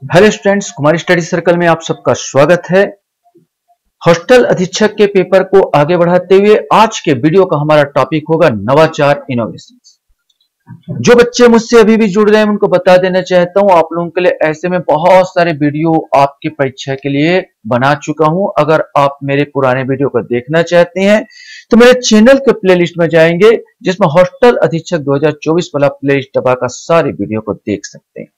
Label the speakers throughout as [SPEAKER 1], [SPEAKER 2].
[SPEAKER 1] Hello students, कुमारी study circle में आप सबका स्वागत है। हॉस्टल अधीक्षक के पेपर को आगे बढ़ाते हुए आज के वीडियो का हमारा टॉपिक होगा नवाचार इनोवेशन। जो बच्चे मुझसे अभी भी जुड़ रहे हैं उनको बता देना चाहता हूं, आप लोगों के लिए ऐसे में बहुत सारे वीडियो आपकी परीक्षा के लिए बना चुका हूं। अगर आप मेरे पुराने वीडियो को देखना चाहते हैं तो मेरे चैनल के प्लेलिस्ट में जाएंगे, जिसमें हॉस्टल अधीक्षक 2024 वाला प्लेलिस्ट दबाकर सारे वीडियो को देख सकते हैं।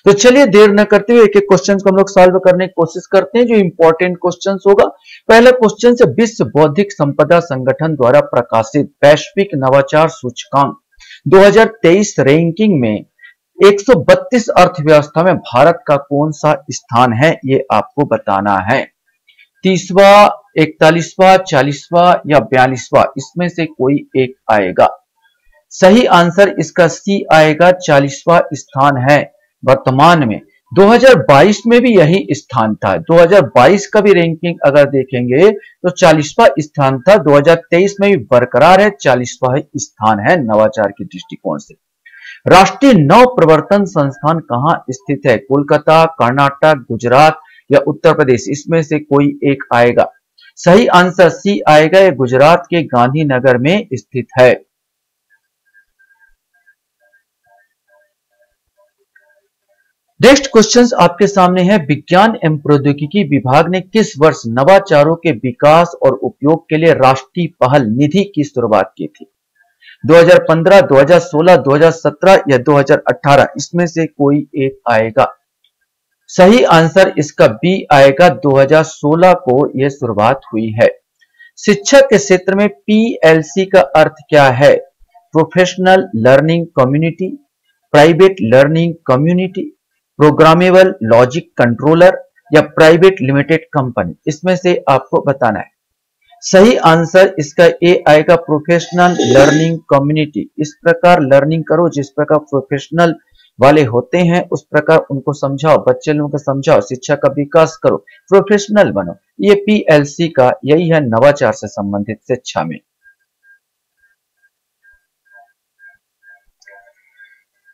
[SPEAKER 1] तो चलिए देर न करते हुए एक एक क्वेश्चन को हम लोग सॉल्व करने की कोशिश करते हैं, जो इंपॉर्टेंट क्वेश्चन होगा। पहला क्वेश्चन से विश्व बौद्धिक संपदा संगठन द्वारा प्रकाशित वैश्विक नवाचार सूचकांक 2023 रैंकिंग में 132 अर्थव्यवस्था में भारत का कौन सा स्थान है, ये आपको बताना है। 30वां, 41वां, 40वां या 42वां, इसमें से कोई एक आएगा। सही आंसर इसका सी आएगा, 40वां स्थान है। वर्तमान में 2022 में भी यही स्थान था। 2022 का भी रैंकिंग अगर देखेंगे तो 40वां स्थान था। 2023 में भी बरकरार है, 40वां स्थान है नवाचार के दृष्टिकोण से। राष्ट्रीय नव प्रवर्तन संस्थान कहां स्थित है? कोलकाता, कर्नाटक, गुजरात या उत्तर प्रदेश, इसमें से कोई एक आएगा। सही आंसर सी आएगा, यह गुजरात के गांधीनगर में स्थित है। नेक्स्ट क्वेश्चन आपके सामने है। विज्ञान एवं प्रौद्योगिकी विभाग ने किस वर्ष नवाचारों के विकास और उपयोग के लिए राष्ट्रीय पहल निधि की शुरुआत की थी? 2015, 2016, 2017 या 2018, इसमें से कोई एक आएगा। सही आंसर इसका बी आएगा, 2016 को यह शुरुआत हुई है। शिक्षा के क्षेत्र में पीएलसी का अर्थ क्या है? Professional learning community, private learning community, programmable logic controller या प्राइवेट लिमिटेड कंपनी, इसमें से आपको बताना है। सही आंसर इसका ए आएगा, प्रोफेशनल लर्निंग कम्युनिटी। इस प्रकार लर्निंग करो जिस प्रकार प्रोफेशनल वाले होते हैं, उस प्रकार उनको समझाओ, बच्चे लोगों को समझाओ, शिक्षा का विकास करो, प्रोफेशनल बनो। ये पीएलसी का यही है नवाचार से संबंधित शिक्षा में।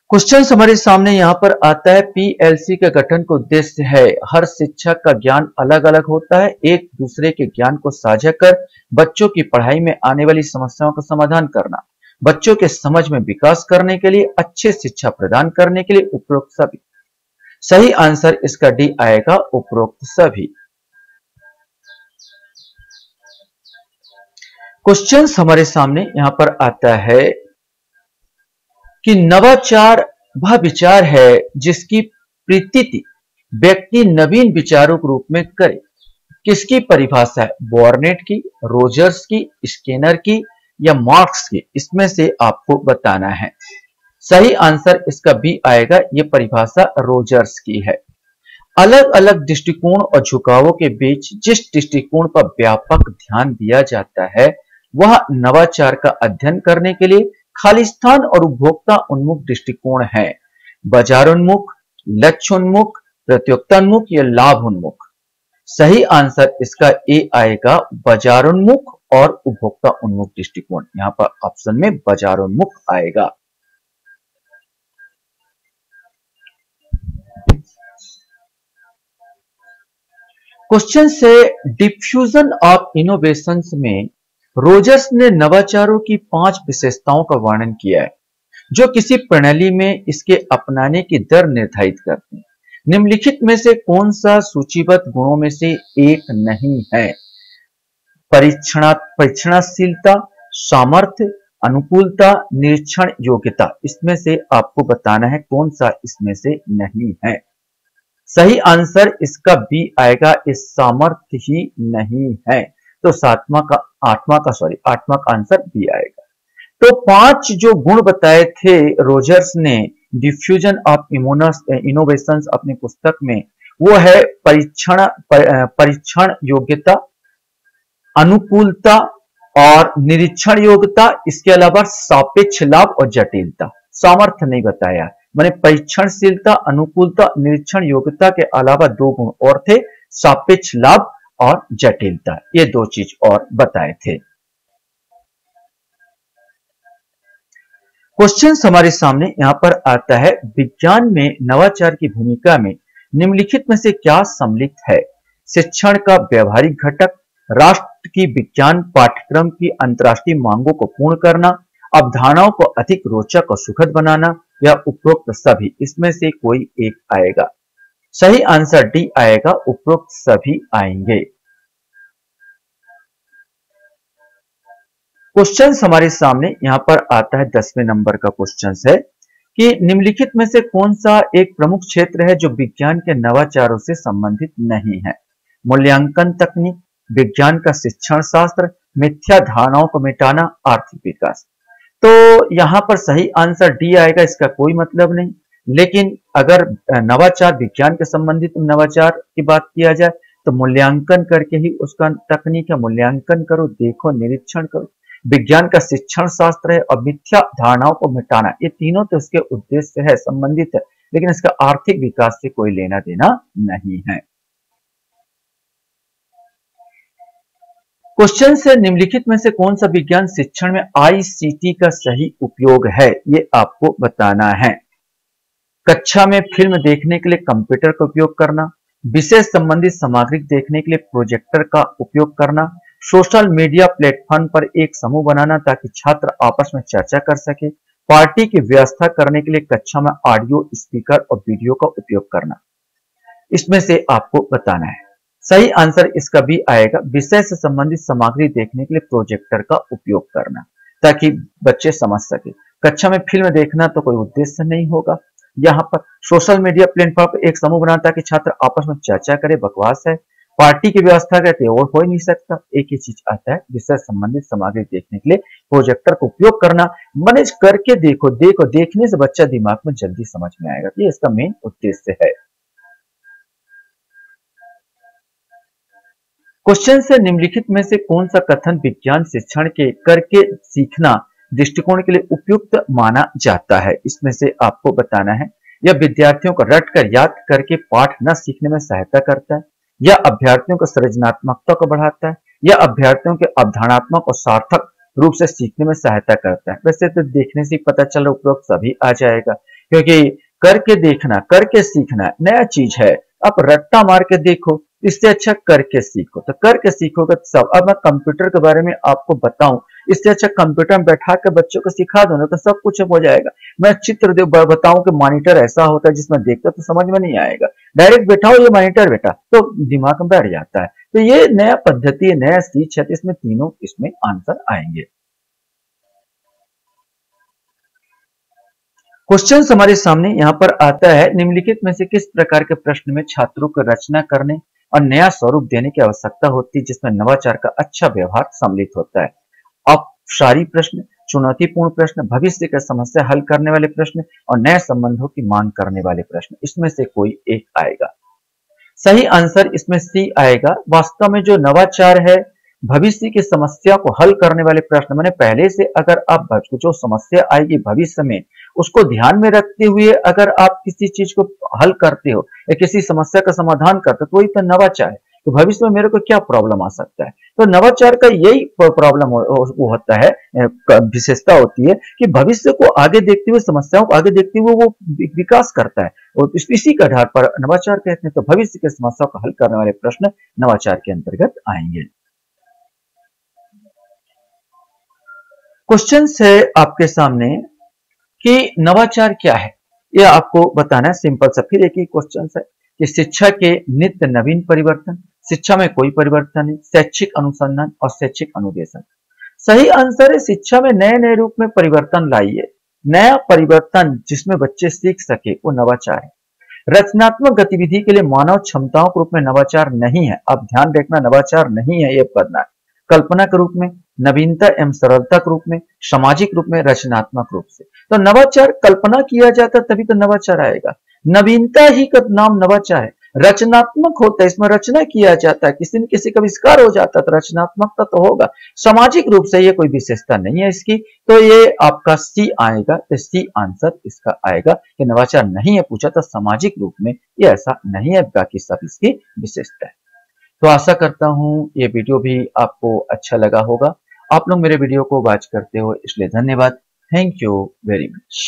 [SPEAKER 1] क्वेश्चन हमारे सामने यहां पर आता है। पीएलसी के गठन का उद्देश्य है, हर शिक्षक का ज्ञान अलग अलग होता है, एक दूसरे के ज्ञान को साझा कर बच्चों की पढ़ाई में आने वाली समस्याओं का समाधान करना, बच्चों के समझ में विकास करने के लिए, अच्छे शिक्षा प्रदान करने के लिए, उपरोक्त सभी। सही आंसर इसका डी आएगा, उपरोक्त सभी। क्वेश्चन हमारे सामने यहां पर आता है कि नवाचार वह विचार है जिसकी प्रतीति व्यक्ति नवीन विचारों के रूप में करे। किसकी परिभाषा है? बॉर्नेट की, रोजर्स की, स्किनर की या मार्क्स की, इसमें से आपको बताना है। सही आंसर इसका बी आएगा, यह परिभाषा रोजर्स की है। अलग अलग दृष्टिकोण और झुकावों के बीच जिस दृष्टिकोण पर व्यापक ध्यान दिया जाता है वह नवाचार का अध्ययन करने के लिए खालिस्तान और उपभोक्ता उन्मुख दृष्टिकोण है। बाजारोन्मुख, लक्ष्योन्मुख, प्रतियोगितान्मुख या लाभ उन्मुख। सही आंसर इसका ए आएगा, बाजारोन्मुख और उपभोक्ता उन्मुख दृष्टिकोण। यहां पर ऑप्शन में बाजारोन्मुख आएगा। क्वेश्चन से डिफ्यूजन ऑफ इनोवेशंस में रोजर्स ने नवाचारों की 5 विशेषताओं का वर्णन किया है जो किसी प्रणाली में इसके अपनाने की दर निर्धारित करते हैं। निम्नलिखित में से कौन सा सूचीबद्ध गुणों में से एक नहीं है? परीक्षणशीलता, सामर्थ्य, अनुकूलता, निरीक्षण योग्यता, इसमें से आपको बताना है कौन सा इसमें से नहीं है। सही आंसर इसका बी आएगा, इस सामर्थ्य ही नहीं है। तो आठवां का आंसर बी आएगा। तो 5 जो गुण बताए थे रोजर्स ने डिफ्यूजन ऑफ इनोवेशंस अपनी पुस्तक में, वो है परीक्षण योग्यता, अनुकूलता और निरीक्षण योग्यता। इसके अलावा सापेक्ष लाभ और जटिलता। सामर्थ्य नहीं बताया, मैंने परीक्षणशीलता, अनुकूलता, निरीक्षण योग्यता के अलावा 2 गुण और थे, सापेक्ष लाभ और जटिलता। ये 2 चीज और बताए थे। क्वेश्चन हमारे सामने यहां पर आता है। विज्ञान में नवाचार की भूमिका में निम्नलिखित में से क्या सम्मिलित है? शिक्षण का व्यवहारिक घटक, राष्ट्र की विज्ञान पाठ्यक्रम की अंतर्राष्ट्रीय मांगों को पूर्ण करना, अवधारणाओं को अधिक रोचक और सुखद बनाना, या उपरोक्त सभी। इसमें से कोई एक आएगा। सही आंसर डी आएगा, उपरोक्त सभी आएंगे। क्वेश्चन हमारे सामने यहां पर आता है 10वें नंबर का क्वेश्चन है कि निम्नलिखित में से कौन सा एक प्रमुख क्षेत्र है जो विज्ञान के नवाचारों से संबंधित नहीं है? मूल्यांकन तकनीक, विज्ञान का शिक्षण शास्त्र, मिथ्या धारणाओं को मिटाना, आर्थिक विकास। तो यहां पर सही आंसर डी आएगा, इसका कोई मतलब नहीं। लेकिन अगर नवाचार विज्ञान के संबंधित नवाचार की बात किया जाए तो मूल्यांकन करके ही उसका तकनीक है। मूल्यांकन करो, देखो, निरीक्षण करो। विज्ञान का शिक्षण शास्त्र है और मिथ्या धारणाओं को मिटाना, ये तीनों तो इसके उद्देश्य है, संबंधित है, लेकिन इसका आर्थिक विकास से कोई लेना देना नहीं है। क्वेश्चन से निम्नलिखित में से कौन सा विज्ञान शिक्षण में आईसीटी का सही उपयोग है, ये आपको बताना है। कक्षा में फिल्म देखने के लिए कंप्यूटर का उपयोग करना, विषय संबंधित सामग्री देखने के लिए प्रोजेक्टर का उपयोग करना, सोशल मीडिया प्लेटफॉर्म पर एक समूह बनाना ताकि छात्र आपस में चर्चा कर सके, पार्टी की व्यवस्था करने के लिए कक्षा में ऑडियो स्पीकर और वीडियो का उपयोग करना। इसमें से आपको बताना है। सही आंसर इसका भी आएगा, विषय से संबंधित सामग्री देखने के लिए प्रोजेक्टर का उपयोग करना ताकि बच्चे समझ सके। कक्षा में फिल्म देखना तो कोई उद्देश्य नहीं होगा। यहाँ पर सोशल मीडिया प्लेटफॉर्म पर एक समूह बनाना ताकि छात्र आपस में चर्चा करे, बकवास है। पार्टी की व्यवस्था करते और हो ही नहीं सकता। एक ही चीज आता है, विषय संबंधित सामग्री देखने के लिए प्रोजेक्टर का उपयोग करना। मैनेज करके देखो, देखने से बच्चा दिमाग में जल्दी समझ में आएगा। ये इसका मेन उद्देश्य है। क्वेश्चन से निम्नलिखित में से कौन सा कथन विज्ञान शिक्षण के करके सीखना दृष्टिकोण के लिए उपयुक्त माना जाता है? इसमें से आपको बताना है। यह विद्यार्थियों को रटकर याद करके पाठ न सीखने में सहायता करता है, या अभ्यर्थियों को सृजनात्मकता को बढ़ाता है, या अभ्यर्थियों के अवधारणात्मक और सार्थक रूप से सीखने में सहायता करता है। वैसे तो देखने से पता चल रहा उपरोक्त सभी आ जाएगा, क्योंकि करके देखना, करके सीखना नया चीज है। आप रट्टा मार के देखो, इससे अच्छा करके सीखो। तो करके सीखोगे तो सब। अब मैं कंप्यूटर के बारे में आपको बताऊं, इससे अच्छा कंप्यूटर में बैठा के बच्चों को सिखा दो ना, तो सब कुछ हो जाएगा। मैं चित्र बताऊं कि मॉनिटर ऐसा होता है जिसमें देखते तो समझ में नहीं आएगा, डायरेक्ट बैठाओ ये मॉनिटर बेटा, तो दिमाग में बैठ जाता है। तो ये नया पद्धति है, नया सीख है, इसमें तीनों इसमें आंसर आएंगे। क्वेश्चन हमारे सामने यहां पर आता है, निम्नलिखित में से किस प्रकार के प्रश्न में छात्रों को रचना करने और नया स्वरूप देने की आवश्यकता होती है जिसमें नवाचार का अच्छा व्यवहार सम्मिलित होता है? अपसारी प्रश्न, चुनौतीपूर्ण प्रश्न, भविष्य की समस्या हल करने वाले प्रश्न और नए संबंधों की मांग करने वाले प्रश्न। इसमें से कोई एक आएगा। सही आंसर इसमें सी आएगा। वास्तव में जो नवाचार है, भविष्य की समस्या को हल करने वाले प्रश्न, मैंने पहले से अगर आप जो समस्या आएगी भविष्य में उसको ध्यान में रखते हुए अगर आप किसी चीज को हल करते हो या किसी समस्या का समाधान करते हो तो वही तो नवाचार है। तो भविष्य में मेरे को क्या प्रॉब्लम आ सकता है, तो नवाचार का यही प्रॉब्लम होता है, विशेषता होती है कि भविष्य को आगे देखते हुए, समस्याओं को आगे देखते हुए वो विकास करता है और इसी के आधार पर नवाचार कहते हैं। तो भविष्य की समस्याओं को हल करने वाले प्रश्न नवाचार के अंतर्गत आएंगे। क्वेश्चन है आपके सामने कि नवाचार क्या है, यह आपको बताना है। सिंपल सा फिर एक ही क्वेश्चन है कि शिक्षा के नित्य नवीन परिवर्तन, शिक्षा में कोई परिवर्तन नहीं, शैक्षिक अनुसंधान और शैक्षिक अनुदेशन। सही आंसर है शिक्षा में नए नए रूप में परिवर्तन लाइए। नया परिवर्तन जिसमें बच्चे सीख सके वो नवाचार है। रचनात्मक गतिविधि के लिए मानव क्षमताओं के रूप में नवाचार नहीं है। अब ध्यान रखना, नवाचार नहीं है, यह पढ़ना है। कल्पना के रूप में, नवीनता एवं सरलता के रूप में, सामाजिक रूप में, रचनात्मक रूप से। तो नवाचार कल्पना किया जाता तभी तो नवाचार आएगा। नवीनता ही का नाम नवाचार है। रचनात्मक होता है, इसमें रचना किया जाता है, किसी न किसी का आविष्कार हो जाता है तो रचनात्मकता तो होगा। सामाजिक रूप से ये कोई विशेषता नहीं है इसकी, तो ये आपका सी आएगा। तो सी आंसर इसका आएगा कि नवाचार नहीं है पूछा तो सामाजिक रूप में ये ऐसा नहीं है, बाकी सब इसकी विशेषता है। तो आशा करता हूं ये वीडियो भी आपको अच्छा लगा होगा। आप लोग मेरे वीडियो को वॉच करते हो इसलिए धन्यवाद। Thank you very much.